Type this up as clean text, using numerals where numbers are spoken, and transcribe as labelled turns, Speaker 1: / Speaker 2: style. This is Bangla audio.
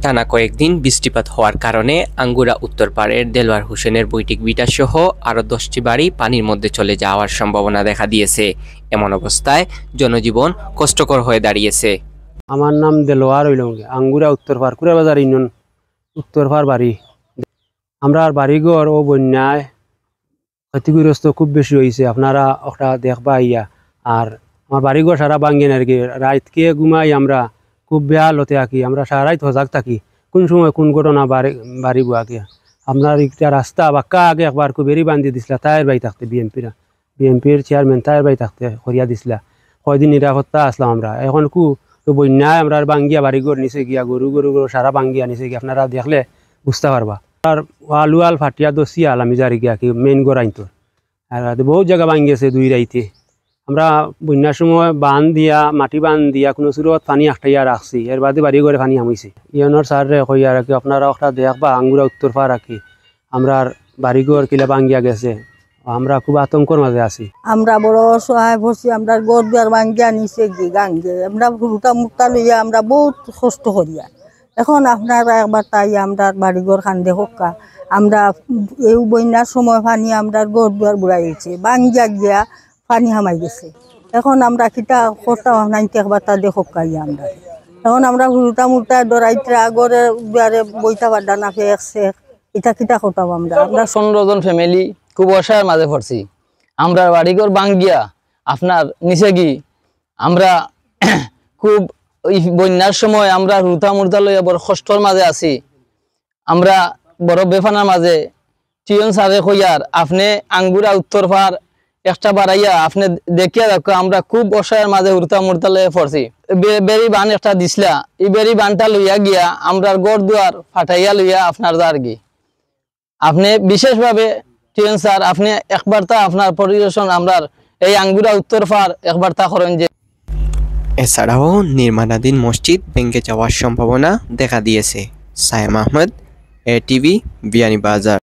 Speaker 1: টানা কয়েকদিন বৃষ্টিপাত হওয়ার কারণে আঙ্গুরা উত্তরপাড়ের দেলোয়ার হোসেনের বৈঠিক ভিটা সহ আরও 10টি বাড়ি পানির মধ্যে চলে যাওয়ার সম্ভাবনা দেখা দিয়েছে। এমন অবস্থায় জনজীবন কষ্টকর হয়ে দাঁড়িয়েছে।
Speaker 2: আমার নাম দেলোয়ার হইলঙ্গে, আঙ্গুরা উত্তরপাড় কুড়াবাজার ইউনিয়ন উত্তরপাড় বাড়ি। আমরা বাড়িঘর ও বন্যায় ক্ষতিগ্রস্ত খুব বেশি হয়েছে। আপনারা ওটা দেখবা ইয়া। আর আমার বাড়িঘর সারা ভাঙ্গেন আর কি। রাতকে ঘুমাই আমরা খুব বেহাল হতে থাকি। আমরা সারা রাত সজাগ থাকি কোন সময় কোন ঘটনা বাড়িব আগে। আপনার একটা রাস্তা বাক্কা আগে একবার খুব বেরি বান্ধি দিছিলা তায়ের বাড়ি থাকতে বিএমপির চেয়ারম্যান তায়ের বাড়ি থাকতে করিয়া দিছিলা। কয়দিন নিরাপত্তা আসলাম আমরা। এখন তো বন্যায় আমরা বাঙ্গিয়া বাড়িঘর নিচে গিয়া গরু সারা বাঙ্গিয়া নিচে গিয়া আপনারা দেখলে বুঝতে পারবা। আর ওয়াল ফাটিয়া দোষিয়াল আমি যারি গিয়া কি মেইন গড়াইতো। আর বহুত জায়গা ভাঙ্গিয়েছে দুই রাইতে। আমরা বন্যার সময় বান দিয়া মাটি বান দিয়া কোনো সুরত পানি আটটাইয়া রাখছি। এর বাদে বাড়ি ঘরে পানি হামাইছে। ইয়নোর স্যারে কইয়া রাখি আপনারা ওটা দেখবা আঙ্গুরা উত্তরপাড় রাখি আমরা বাড়িঘর কিলা ভাঙ্গিয়া গেছে। আমরা খুব আতঙ্কর মাঝে আছি।
Speaker 3: আমরা বড় অসহায় পড়ছি। আমরা ঘর দুয়ার ভাঙ্গিয়া নিচে গাঙ্গে আমরা হুটা মুক্তা লইয়া আমরা বহুত কষ্ট করিয়া। এখন আপনারা একবার তাই আমরা বাড়িঘর খান্দে হকা। আমরা এই বন্যার সময় পানি আমরা ঘর দুয়ার বুড়াইছে ভাঙ্গিয়া গিয়া পানি হামাই গেছে। এখন আমরা কিতা করতাম নাইতে একবার তা দেখকাইয়া আমরা। এখন আমরা হুটা মুটা ডরাইতরা ঘরে দুয়ারে বইতা পাড্ডা না ফেকছে এটা কিতা করতাম আমরা।
Speaker 4: 15 জন ফ্যামিলি খুব অসহায়ের মাঝে পড়ছি। আমরা বাড়িঘর ভাঙ্গিয়া আপনার নিচে গি আমরা খুব বন্যার সময় আমরা রুতা মুরতা লইয়া বড় কষ্টর মাঝে আছি। আমরা বড় বেফানার মাঝে টিয়ন সারে কইয়ার আপনি আঙ্গুরা উত্তরপাড় একটা বাড়াইয়া আপনি দেখিয়া দেখো আমরা খুব অসহায়ের মাঝে রুতা মুরতা লইয়া পড়ছি। বেরি বান একটা দিছিলা এই বেরি বানটা লইয়া গিয়া আমরা গড় দুয়ার ফাটাইয়া লইয়া আপনার যার গি আপনি বিশেষভাবে টিয়ন স্যার আপনি একবার তা আপনার পরিদর্শন আমরা এই আঙ্গুরা উত্তরপাড় একবার তা করেন। যে
Speaker 1: এছাড়াও নির্মাণাধীন মসজিদ ভেঙে যাওয়ার সম্ভাবনা দেখা দিয়েছে। সায়েম আহমেদ, এটিভি, বিয়ানীবাজার।